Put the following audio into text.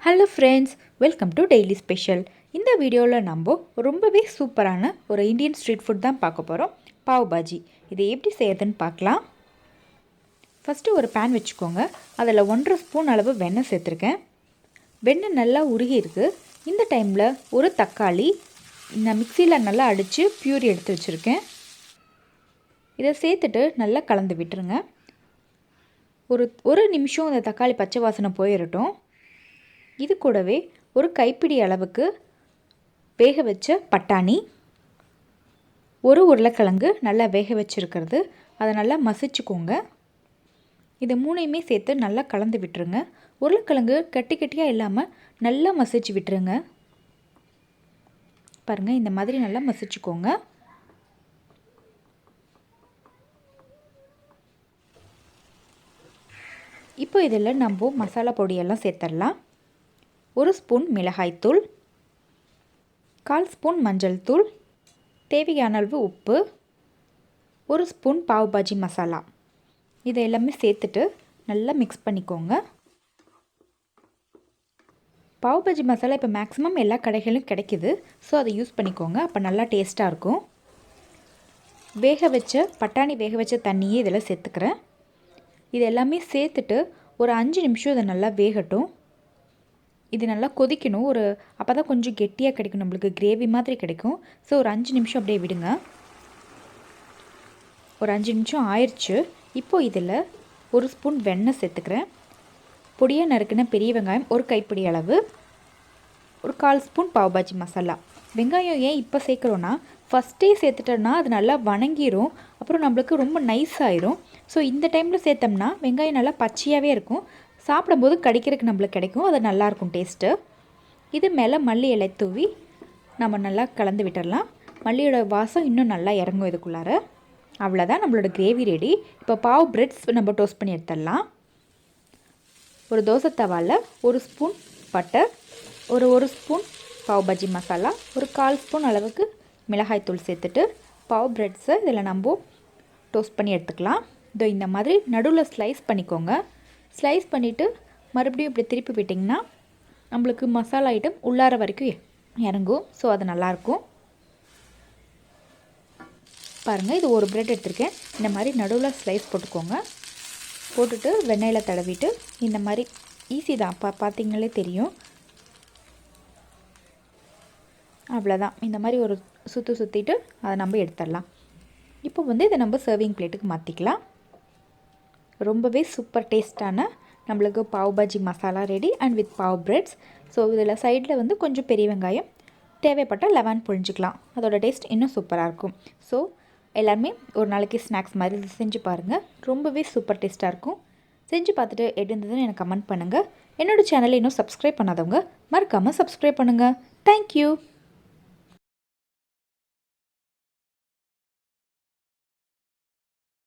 Hello friends, welcome to daily special. இந்த வீடியோவில் நம்ம ரொம்பவே சூப்பரான ஒரு இந்தியன் ஸ்ட்ரீட் ஃபுட் தான் பார்க்க போகிறோம். பாவ் பாஜி. இதை எப்படி செய்யறதுன்னு பார்க்கலாம். ஃபஸ்ட்டு ஒரு பேன் வச்சுக்கோங்க. அதில் 1.5 ஸ்பூன் அளவு வெண்ணெய் சேர்த்துருக்கேன். வெண்ணெய் நல்லா உருகி இருக்குது. இந்த டைமில் ஒரு தக்காளி நான் மிக்சியில் நல்லா அடித்து பியூரி எடுத்து வச்சுருக்கேன். இதை சேர்த்துட்டு நல்லா கலந்து விட்டுருங்க. ஒரு நிமிஷம் இந்த தக்காளி பச்சை வாசனை போயிடட்டும். இது கூடவே ஒரு கைப்பிடி அளவுக்கு வேக வச்ச பட்டாணி, ஒரு உருளைக்கிழங்கு நல்லா வேக வச்சுருக்கிறது, அதை நல்லா மசிச்சுக்கோங்க. இதை மூணையுமே சேர்த்து நல்லா கலந்து விட்டுருங்க. உருளைக்கிழங்கு கட்டி கட்டியாக இல்லாமல் நல்லா மசிச்சு விட்டுருங்க. பாருங்கள், இந்த மாதிரி நல்லா மசிச்சுக்கோங்க. இப்போ இதில் நம்ம மசாலா பொடியெல்லாம் சேர்த்துடலாம். 1 ஸ்பூன் மிளகாய்த்தூள், 1/4 ஸ்பூன் மஞ்சள் தூள், தேவையான அளவு உப்பு, 1 ஸ்பூன் பாவ் பாஜி மசாலா. இதை எல்லாமே சேர்த்துட்டு நல்லா மிக்ஸ் பண்ணிக்கோங்க. பாவ் பாஜி மசாலா இப்போ மேக்ஸிமம் எல்லா கடைகளிலும் கிடைக்கிது. ஸோ அதை யூஸ் பண்ணிக்கோங்க. அப்போ நல்லா டேஸ்ட்டாக இருக்கும். பட்டாணி வேக வச்ச தண்ணியே இதில் சேர்த்துக்கிறேன். இது எல்லாமே சேர்த்துட்டு ஒரு 5 நிமிஷம் இதை நல்லா வேகட்டும். இது நல்லா கொதிக்கணும். அப்போ தான் கொஞ்சம் கெட்டியாக கிடைக்கும், நம்மளுக்கு கிரேவி மாதிரி கிடைக்கும். ஸோ ஒரு 5 நிமிஷம் அப்படியே விடுங்க. ஒரு 5 நிமிஷம் ஆயிடுச்சு. இப்போது இதில் 1 ஸ்பூன் வெண்ணெய் சேர்த்துக்கிறேன். பொடியாக நறுக்கின பெரிய வெங்காயம் ஒரு கைப்பிடி அளவு, ஒரு 1/4 ஸ்பூன் பாவ் பாஜி மசாலா. வெங்காயம் ஏன் இப்போ சேர்க்குறோன்னா, ஃபஸ்ட்டே சேர்த்துட்டோன்னா அது நல்லா வணங்கிடும், அப்புறம் நம்மளுக்கு ரொம்ப நைஸ் ஆயிரும். ஸோ இந்த டைமில் சேர்த்தோம்னா வெங்காயம் நல்லா பச்சையாகவே இருக்கும். சாப்பிடும்போது கடிக்கிறதுக்கு நம்மளுக்கு கிடைக்கும். அது நல்லாயிருக்கும் டேஸ்ட்டு. இது மேலே மல்லி இலை தூவி நம்ம நல்லா கலந்து விட்டுடலாம். மல்லியோட வாசம் இன்னும் நல்லா இறங்கும் இதுக்குள்ளார. அவ்வளோதான், நம்மளோட கிரேவி ரெடி. இப்போ பாவ் பிரெட்ஸ் நம்ம டோஸ்ட் பண்ணி எடுத்துடலாம். ஒரு தோசை தவாவில் 1 ஸ்பூன் பட்டர், ஒரு ஸ்பூன் பாவ் பாஜி மசாலா, ஒரு 1/4 ஸ்பூன் அளவுக்கு மிளகாய்த்தூள் சேர்த்துட்டு பாவ் பிரெட்ஸை இதில் நம்ம டோஸ்ட் பண்ணி எடுத்துக்கலாம். இதோ இந்த மாதிரி நடுவில் ஸ்லைஸ் பண்ணிக்கோங்க. ஸ்லைஸ் பண்ணிவிட்டு மறுபடியும் இப்படி திருப்பி விட்டிங்கன்னா நம்மளுக்கு மசாலா ஐட்டம் உள்ளார வரைக்கும் இறங்கும். ஸோ அது நல்லாயிருக்கும். பாருங்கள், இது ஒரு பிரெட் எடுத்திருக்கேன். இந்த மாதிரி நடுவில் ஸ்லைஸ் போட்டுக்கோங்க. போட்டுட்டு வெண்ணெயில் தடவிட்டு இந்த மாதிரி ஈஸி தான், பார்த்தீங்களே தெரியும். அவ்வளோதான், இந்த மாதிரி ஒரு சுற்றிட்டு அதை நம்ம எடுத்துடலாம். இப்போ இதை நம்ம சர்விங் பிளேட்டுக்கு மாற்றிக்கலாம். ரொம்பவே சூப்பர் டேஸ்ட்டான நம்மளுக்கு pav bhaji masala ready and with pav breads. So இதில் சைடில் கொஞ்சம் பெரிய வெங்காயம், தேவைப்பட்டால் லெமன் புழிஞ்சிக்கலாம். அதோட டேஸ்ட் இன்னும் சூப்பராக இருக்கும். ஸோ எல்லாருமே ஒரு நாளைக்கு ஸ்நாக்ஸ் மாதிரி செஞ்சு பாருங்கள். ரொம்பவே சூப்பர் டேஸ்ட்டாக இருக்கும். செஞ்சு பார்த்துட்டு எப்படி இருந்ததுன்னு எனக்கு கமெண்ட் பண்ணுங்கள். என்னோடய சேனலை இன்னும் சப்ஸ்கிரைப் பண்ணாதவங்க மறக்காமல் சப்ஸ்கிரைப் பண்ணுங்கள். தேங்க்யூ.